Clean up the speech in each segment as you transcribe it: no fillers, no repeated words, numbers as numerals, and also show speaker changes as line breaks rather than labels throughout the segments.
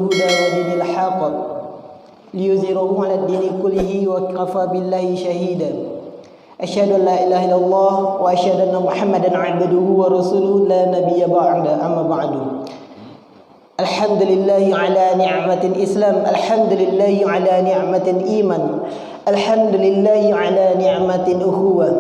الهدى ودين الحق ليظهره على الدين كله وكفى بالله شهيدا أشهد أن لا إله إلا الله وأشهد أن محمدا عبده ورسوله لا نبي بعد أما بعد الحمد لله على نعمة الإسلام الحمد لله على نعمة الإيمان الحمد لله على نعمة الأخوة.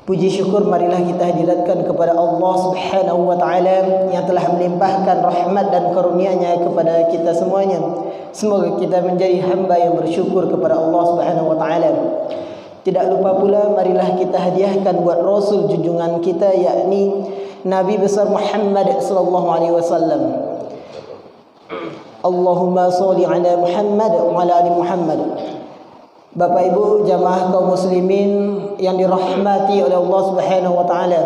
Puji syukur marilah kita hadiratkan kepada Allah Subhanahu wa taala yang telah melimpahkan rahmat dan karunia-Nya kepada kita semuanya. Semoga kita menjadi hamba yang bersyukur kepada Allah Subhanahu wa taala. Tidak lupa pula marilah kita hadiahkan buat Rasul junjungan kita yakni Nabi besar Muhammad sallallahu alaihi wasallam. Allahumma shalli ala Muhammad wa ala ali Muhammad. Bapak Ibu jamaah kaum muslimin yang dirahmati oleh Allah Subhanahu wa taala.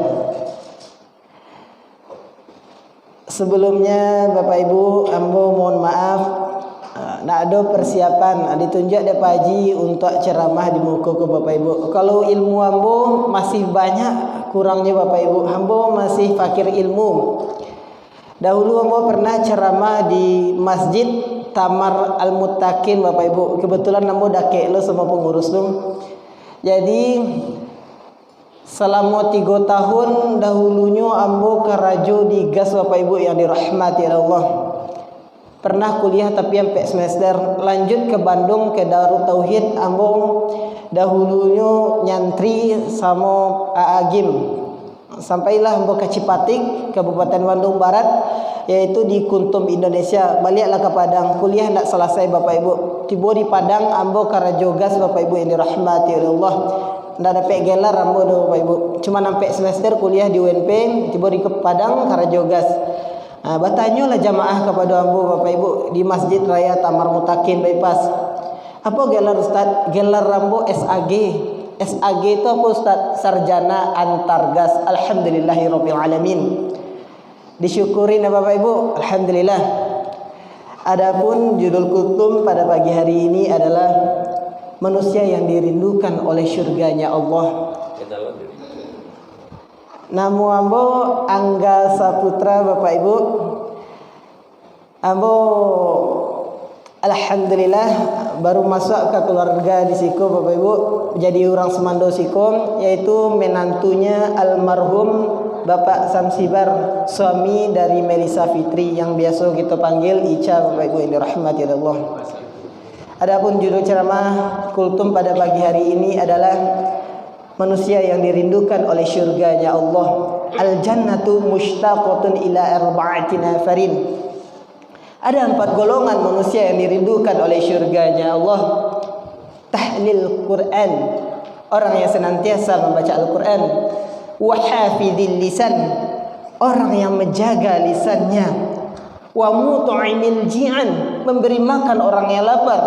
Sebelumnya Bapak Ibu, ambo mohon maaf nak ada persiapan ditunjuk Pak Haji untuk ceramah di muka ke Bapak Ibu. Kalau ilmu ambo masih banyak kurangnya Bapak Ibu. Ambo masih fakir ilmu. Dahulu ambo pernah ceramah di Masjid Tamar Al-Muttaqin Bapak Ibu. Kebetulan ambo dakek lo sama pengurus lo. Jadi selama 3 tahun dahulunya ambo kerajo di gas Bapak Ibu yang dirahmati oleh Allah. Pernah kuliah tapi sampai semester, lanjut ke Bandung ke Darut Tauhid. Ambo dahulunya nyantri sama Agim. Sampailah ambo ke Cipatik, Kabupaten Bandung Barat, yaitu di Kuntum Indonesia. Baliklah ke Padang, kuliah tidak selesai Bapak Ibu. Tiba di Padang ambo karajo gas Bapak Ibu yang dirahmati oleh Allah. Tidak dapat gelar ambo do Bapak Ibu. Cuma sampai semester kuliah di UNP, tiba di Padang karajo gas. Bertanyalah jamaah kepada ambo Bapak Ibu di Masjid Raya Tamar Muttaqin Bypass. Apa gelar Ustaz? Gelar ambo SAG. SAG itu apa Ustaz? Sarjana Antargas. Alhamdulillahirabbil alamin. Disyukurin ya Bapak Ibu. Alhamdulillah. Adapun judul kutum pada pagi hari ini adalah manusia yang dirindukan oleh syurganya Allah. Namu ambo Angga Saputra Bapak Ibu. Ambo alhamdulillah baru masuk ke keluarga di Siko Bapak Ibu. Jadi orang Semando Siko, yaitu menantunya almarhum Bapak Samsibar, suami dari Melisa Fitri yang biasa kita panggil Ica Bapak Ibu yang dirahmati oleh Allah. Adapun judul ceramah kultum pada pagi hari ini adalah manusia yang dirindukan oleh syurganya Allah. Al-jannatu mushtaqatun ila arba'ati nafarin. Ada 4 golongan manusia yang dirindukan oleh syurganya Allah. Tahlil Quran, orang yang senantiasa membaca Al-Quran. Wa hafidhil lisan, orang yang menjaga lisannya. Wa mut'imil ji'an, memberi makan orang yang lapar.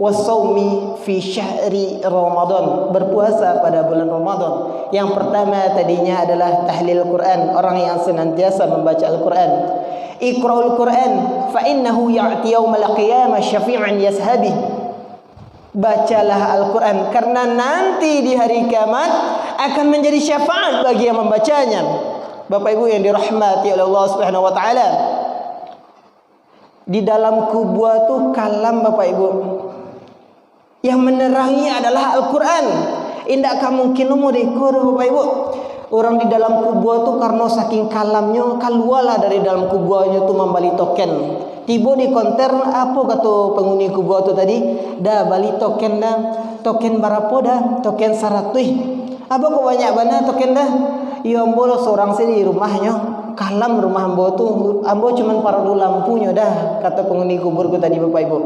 Wasaumi fi syahri Ramadan, berpuasa pada bulan Ramadan. Yang pertama tadinya adalah tahlil Quran, orang yang senantiasa membaca Al-Quran. Iqra'ul Quran fa innahu ya'ti yaumal qiyamah syafi'an yashabih. Bacalah Al-Quran karena nanti di hari kiamat akan menjadi syafaat bagi yang membacanya. Bapak Ibu yang dirahmati oleh Allah Subhanahu wa taala. Di dalam kubur itu kalam Bapak Ibu. Yang menerangi adalah Al-Quran. Indak mungkin mau dekor Bapak Ibu. Orang di dalam kubur tu karena saking kalamnya keluarlah dari dalam kuburnya tu membali token. Tiba di konter apa kata penghuni kubur tu tadi? Dah bali token dah. Token berapa dah? Token 100. Apa kok banyak banget token dah? Ya ambo seorang sini di rumahnya. Kalam rumah ambo tu. Ambo cuma paruh lampunya dah. Kata penghuni kubur ku tadi Bapak Ibu.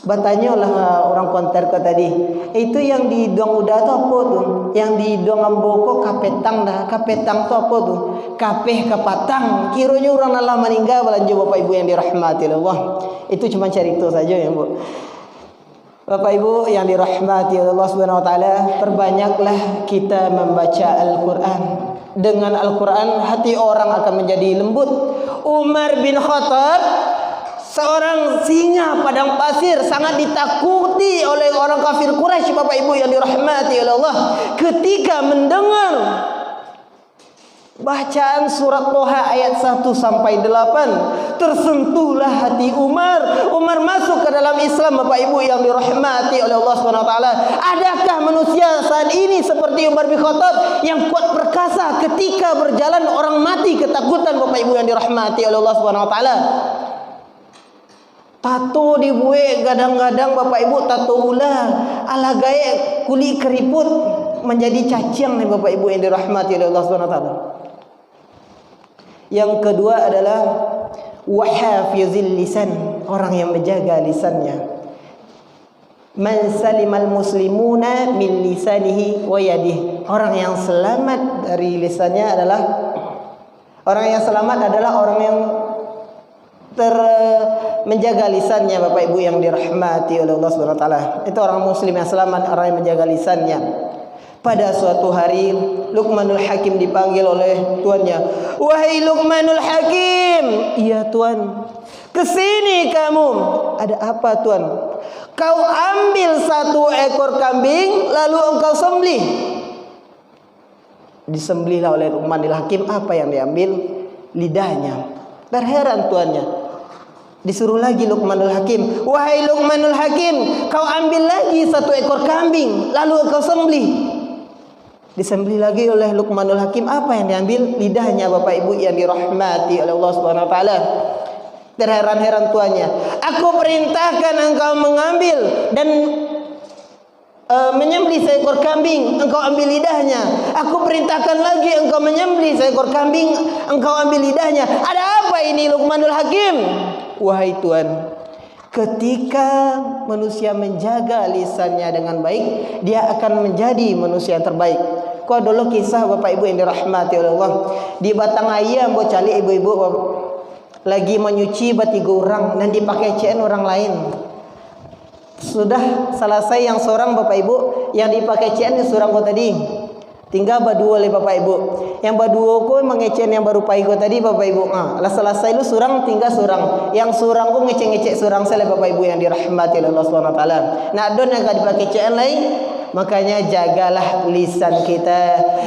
Bertanyalah orang konter ke tadi, itu yang di dong udah tu apa tu? Yang di dong amboko kapetang dah. Kapetang tu apa tu? Kapeh kapatang. Kiranya orang Allah meninggal belanja Bapak Ibu yang dirahmati Allah. Itu cuma cerita saja ya Bu. Bapak Ibu yang dirahmati Allah Subhanahu wa taala, perbanyaklah kita membaca Al-Qur'an. Dengan Al-Qur'an hati orang akan menjadi lembut. Umar bin Khattab, seorang singa padang pasir, sangat ditakuti oleh orang kafir Quraisy Bapak Ibu yang dirahmati oleh Allah. Ketika mendengar Bacaan surat Toha ayat 1 sampai 8 tersentuhlah hati Umar. Umar masuk ke dalam Islam, Bapak Ibu yang dirahmati oleh Allah SWT. Adakah manusia saat ini seperti Umar bin Khattab yang kuat perkasa ketika berjalan orang mati ketakutan, Bapak Ibu yang dirahmati oleh Allah SWT? Tato dibuat kadang-kadang Bapak Ibu tato ulah ala gaya kulit keriput menjadi caciang nih Bapak Ibu yang dirahmati oleh Allah SWT. Yang kedua adalah wahafizil lisan, orang yang menjaga lisannya. Man salimal muslimuna min lisanihi wa yadihi, orang yang selamat dari lisannya adalah orang yang menjaga lisannya, Bapak Ibu yang dirahmati oleh Allah Subhanahu wa taala. Itu orang muslim yang selamat, orang yang menjaga lisannya. Pada suatu hari Luqmanul Hakim dipanggil oleh tuannya. Wahai Luqmanul Hakim. Iya tuan. Kesini kamu. Ada apa tuan? Kau ambil 1 ekor kambing lalu engkau sembelih. Disembelihlah oleh Luqmanul Hakim. Apa yang diambil? Lidahnya. Terheran tuannya. Disuruh lagi Luqmanul Hakim. Wahai Luqmanul Hakim, kau ambil lagi 1 ekor kambing lalu engkau sembelih. Disembelih lagi oleh Luqmanul Hakim. Apa yang diambil? Lidahnya, Bapak Ibu yang dirahmati oleh Allah Subhanahu wa taala. Terheran-heran tuannya. Aku perintahkan engkau mengambil dan menyembelih seekor kambing, engkau ambil lidahnya. Aku perintahkan lagi engkau menyembelih seekor kambing, engkau ambil lidahnya. Ada apa ini Luqmanul Hakim? Wahai tuan, ketika manusia menjaga lisannya dengan baik, dia akan menjadi manusia yang terbaik. Kau dulu kisah Bapak Ibu yang dirahmati oleh Allah. Di batang ayam bo cali ibu-ibu lagi menyuci batiga orang dan dipakai CN orang lain. Sudah selesai yang seorang Bapak Ibu yang dipakai CN seorang kau tadi. Tinggal berdua oleh Bapak Ibu. Yang berdua ko mengecen yang baru paigo tadi Bapak Ibu. Lah selesai lu surang tinggal surang. Yang surang ko ngecek-ngecek surang sele Bapak Ibu yang dirahmati oleh Allah Subhanahu wa taala. Nah don yang dipakai CN lain. Makanya jagalah lisan kita.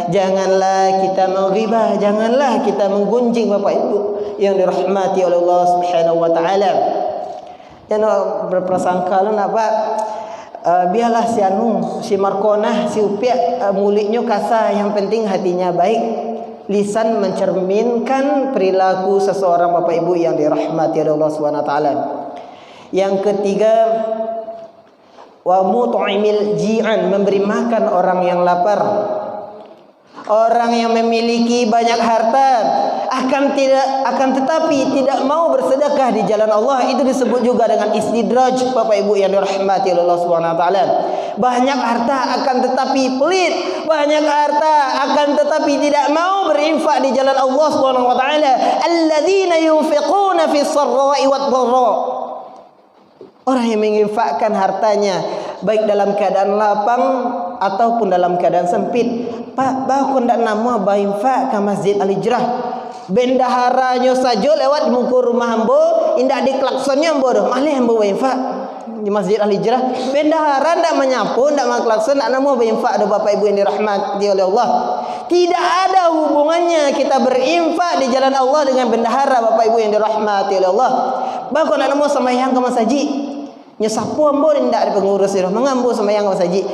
Janganlah kita menghibah, janganlah kita menggunjing Bapak Ibu yang dirahmati oleh Allah Subhanahu wa taala. Jangan berprasangka lu apa biarlah si anu si Markonah si Upia mulutnya kasar, yang penting hatinya baik. Lisan mencerminkan perilaku seseorang Bapak Ibu yang dirahmati oleh Allah Subhanahu wa taala. Yang ketiga, wa mut'imil ji'an, memberi makan orang yang lapar. Orang yang memiliki banyak harta akan tetapi tidak mau bersedekah di jalan Allah, itu disebut juga dengan istidraj Bapak Ibu yang dirahmati oleh Allah Subhanahu wa taala. Banyak harta akan tetapi pelit, banyak harta akan tetapi tidak mau berinfak di jalan Allah Subhanahu wa taala. Alladzina yunfiquna fis sarra'i wad dharra. Orang yang menginfakkan hartanya baik dalam keadaan lapang ataupun dalam keadaan sempit. Pak, bahu ndak nama bainfak ke Masjid Al-Hijrah. Bendaharanya saja lewat muka rumah hambo, indak diklaksonnya hambo dah. Malih hambo bainfak di Masjid Al-Hijrah. Bendahara ndak menyapu, ndak maklakson, ndak nama bainfak dah Bapak Ibu yang dirahmati oleh Allah. Tidak ada hubungannya kita berinfak di jalan Allah dengan bendahara Bapak Ibu yang dirahmati oleh Allah. Bahkan ndak nama sembahyang ke masjid. Nyesapu ambo ndak ada pengurus dia mengambo sembahyang ke masjid.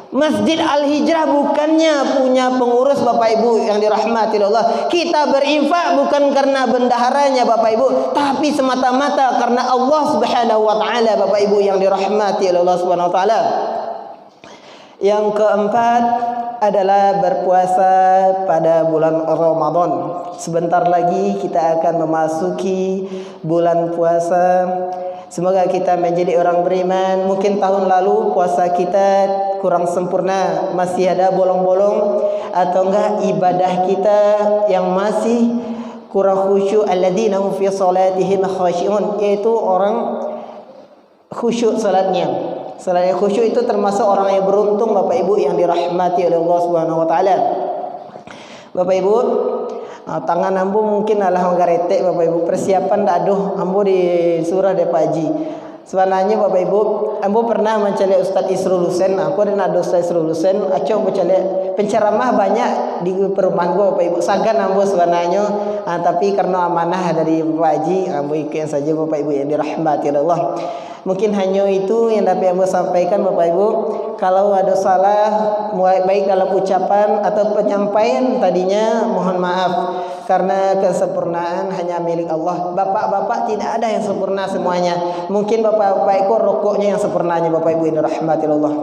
Masjid Al-Hijrah bukannya punya pengurus Bapak Ibu yang dirahmati Allah. Kita berinfak bukan karena bendaharanya Bapak Ibu, tapi semata-mata karena Allah Subhanahu wa taala Bapak Ibu yang dirahmati oleh Allah Subhanahu wa taala. Yang keempat adalah berpuasa pada bulan Ramadan. Sebentar lagi kita akan memasuki bulan puasa. Semoga kita menjadi orang beriman. Mungkin tahun lalu puasa kita kurang sempurna, masih ada bolong-bolong atau enggak ibadah kita yang masih kurang khusyuk. Alladzina hum fi salatihim khashi'un, yaitu orang khusyuk salatnya. Salat yang khusyuk itu termasuk orang yang beruntung Bapak Ibu yang dirahmati oleh Allah Subhanahu wa taala. Bapak Ibu, tangan ambo mungkin adalah menggaretek Bapak Ibu, persiapan dak aduh ambo di surah de Pak Haji. Sebenarnya Bapak Ibu, ambo pernah mencari Ustaz Isrul Husain. Aku dan ada Ustaz Isrul Husain. Aku mencari penceramah banyak di perumahan gua Bapak Ibu. Sagan ambo sebenarnya, tapi karena amanah dari Bapak Haji, ambo ikut saja Bapak Ibu yang dirahmati Allah. Mungkin hanya itu yang dapat ambo sampaikan Bapak Ibu. Kalau ada salah baik dalam ucapan atau penyampaian tadinya, mohon maaf. Karena kesempurnaan hanya milik Allah. Bapak-bapak tidak ada yang sempurna semuanya. Mungkin bapak-bapak itu rokoknya yang sempurnanya Bapak Ibu ini rahmatillah.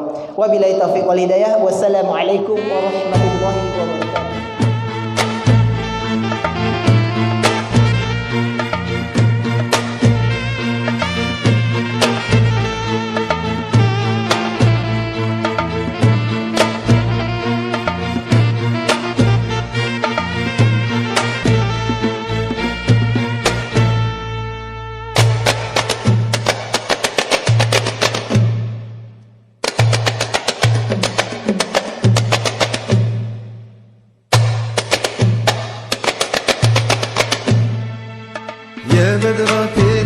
Wabillahi taufiq wal hidayah. Wassalamualaikum warahmatullahi wabarakatuh.
يا بدر